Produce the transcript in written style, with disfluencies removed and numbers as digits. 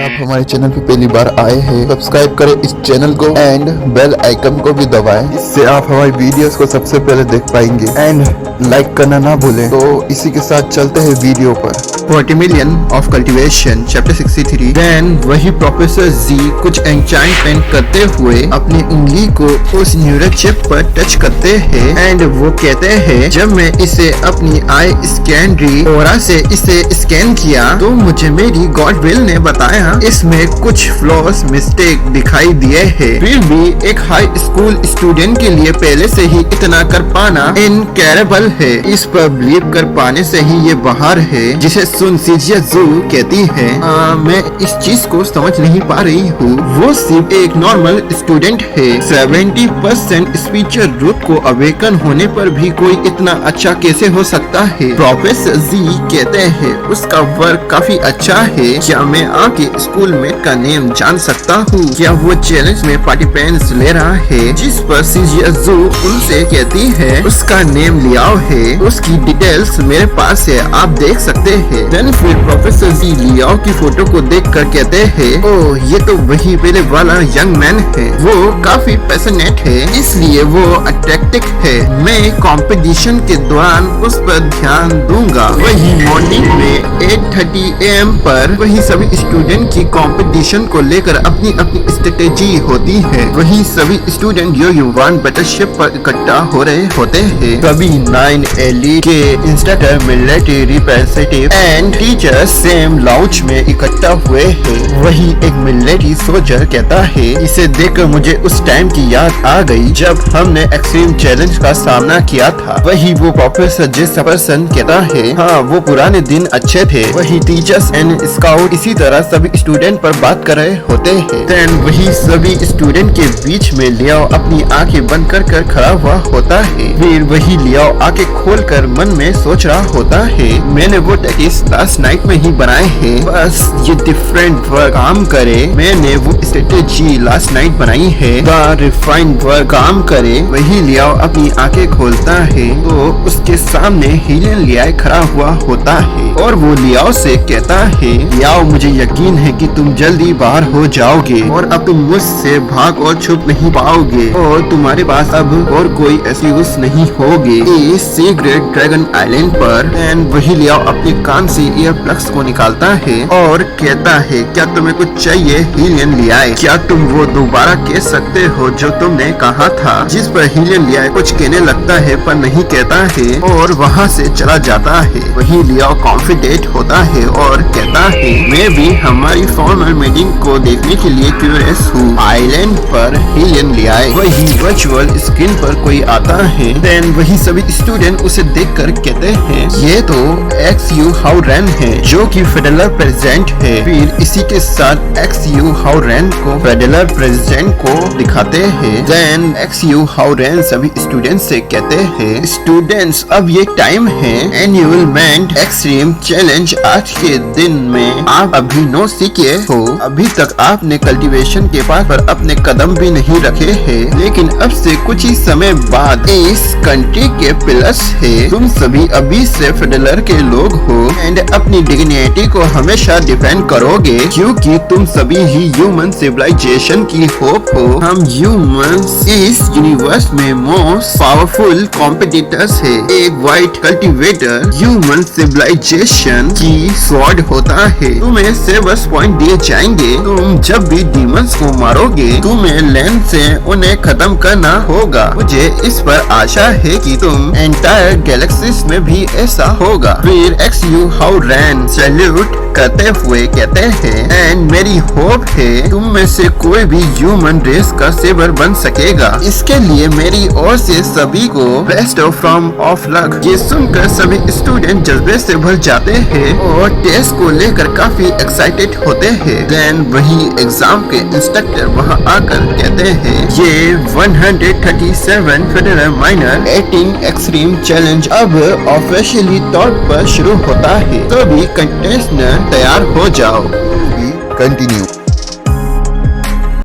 आप हमारे चैनल पे पहली बार आए हैं, सब्सक्राइब करें इस चैनल को एंड बेल आइकन को भी दबाएं। इससे आप हमारी वीडियोस को सबसे पहले देख पाएंगे एंड लाइक करना ना भूलें। तो इसी के साथ चलते हैं वीडियो पर। 40 million of cultivation chapter 63। Then वही प्रोफेसर जी कुछ एन्चांटमेंट करते हुए अपनी उंगली को उस न्यूरल चिप पर टच करते हैं एंड वो कहते हैं जब मैं इसे अपनी आई स्कैन ऑरा से इसे स्कैन किया तो मुझे मेरी गॉड विल ने बताया इसमें कुछ फ्लॉस मिस्टेक दिखाई दिए हैं। फिर भी एक हाई स्कूल स्टूडेंट के लिए पहले से ही इतना कर पाना इनकैरेबल है। इस पर बिलीव कर पाने से ही ये बाहर है जिसे सुन सीजिया जू कहती है मैं इस चीज को समझ नहीं पा रही हूँ। वो सिर्फ एक नॉर्मल स्टूडेंट है। 70% स्पीचर रूट को अवेकन होने पर भी कोई इतना अच्छा कैसे हो सकता है। प्रोफेसर जी कहते हैं उसका वर्क काफी अच्छा है। क्या मैं आके स्कूल में का नेम जान सकता हूँ? क्या वो चैलेंज में पार्टिसिपेंट्स ले रहा है? जिस पर सीजिया जू उनसे कहती है उसका नेम लियाओ है, उसकी डिटेल्स मेरे पास है, आप देख सकते हैं। देन फिर प्रोफेसर जी लियाओ की फोटो को देखकर कहते हैं ओह ये तो वही पहले वाला यंग मैन है। वो काफी पैशनेट है इसलिए वो अट्रैक्टिव है। मैं कंपटीशन के दौरान उस पर ध्यान दूंगा। वही मॉर्निंग में 8:30 AM पर वही सभी स्टूडेंट की कंपटीशन को लेकर अपनी अपनी स्ट्रेटेजी होती है। वही सभी स्टूडेंट यो युवान बैटलशिप पर इकट्ठा हो रहे होते हैं। तभी 9 एली के instructor military representative and teachers same lounge में इकट्ठा हुए हैं। वही एक मिलिट्री सोल्जर कहता है इसे देखकर मुझे उस टाइम की याद आ गई जब हमने एक्सट्रीम चैलेंज का सामना किया था। वही वो प्रोफेसर जेफरसन कहता है हाँ वो पुराने दिन अच्छे थे। वही टीचर्स एंड स्काउट इसी तरह सभी स्टूडेंट पर बात कर रहे होते हैं। देन वही सभी स्टूडेंट के बीच में लियाओ अपनी आंखें बंद कर खड़ा हुआ होता है। फिर वही लियाओ आंखें खोलकर मन में सोच रहा होता है मैंने वो टैक्टिक्स लास्ट नाइट में ही बनाए हैं, बस ये डिफरेंट वर्क काम करे। मैंने वो स्ट्रेटेजी लास्ट नाइट बनाई है, द रिफाइंड वर्क काम करे। वही लियाओ अपनी आंखें खोलता है तो उसके सामने हीलियन लियाओ खड़ा हुआ होता है और वो लियाओ से कहता है लियाओ मुझे यकीन है कि तुम जल्दी बाहर हो जाओगे और अब तुम मुझसे भाग और छुप नहीं पाओगे और तुम्हारे पास अब और कोई एक्सक्यूज नहीं होगी इस सीक्रेट ड्रैगन आइलैंड पर। एंड वही लियाओ अपने कान से ईयर प्लग्स को निकालता है और कहता है क्या तुम्हें कुछ चाहिए हीलियन लियाओ? क्या तुम वो दोबारा कह सकते हो जो तुमने कहा था? जिस पर हीलियन लियाओ कुछ कहने लगता है पर नहीं कहता है और वहाँ से चला जाता है। वही लियाओ कॉन्फिडेंट होता है और कहता है मैं भी हमारी फॉर्मल मीटिंग को देखने के लिए क्यूरियस हूँ। आइलैंड पर हीलियन लियाओ वही वर्चुअल स्क्रीन पर कोई आता है। देन वही सभी स्टूडेंट उसे देखकर कहते हैं ये तो XU हाउरेन है जो कि फेडरल प्रेसिडेंट है। फिर इसी के साथ XU हाउरेन को फेडरल प्रेसिडेंट को दिखाते हैं। देन XU हाउरेन सभी स्टूडेंट्स से कहते हैं स्टूडेंट्स अब ये टाइम है एनुअलमेंट एक्सट्रीम चैलेंज। आज के दिन में आप अभी नो सीखे हो, अभी तक आपने कल्टीवेशन के पास पर अपने कदम भी नहीं रखे हैं, लेकिन अब से कुछ ही समय बाद इस कंट्री के पिलर्स है। तुम सभी अभी से फेडरल के लोग हो एंड अपनी डिग्निटी को हमेशा डिफेंड करोगे क्योंकि तुम सभी ही ह्यूमन सिविलाइजेशन की होप हो। हम ह्यूमंस इस यूनिवर्स में मोस्ट पावरफुल कॉम्पिटिटर्स है। एक वाइट कल्टीवेटर ह्यूमन सिविलाइजेशन की स्वॉर्ड होता है। तुम्हें 7 पॉइंट दिए जाएंगे। तुम जब भी डीमंस को मारोगे तुम्हें लैंड से उन्हें खत्म करना होगा। मुझे इस पर आशा है कि तुम एंटायर गैलेक्सीज में भी ऐसा होगा। फिर XU हाउरेन सैल्यूट करते हुए कहते हैं एंड मेरी होप है तुम में से कोई भी ह्यूमन रेस का सेवर बन सकेगा। इसके लिए मेरी ओर से सभी को बेस्ट फ्रॉम ऑफ लक। ये सुनकर सभी स्टूडेंट जज्बे से भर जाते हैं और टेस्ट को लेकर काफी एक्साइटेड होते हैं। देन वही एग्जाम के इंस्ट्रक्टर वहां आकर कहते हैं ये 137 फेडरल माइनर 18 एक्सट्रीम चैलेंज अब ऑफिशियली तौर पर शुरू होता है। तो भी कंटेस्टेंट तैयार हो जाओ। कंटिन्यू।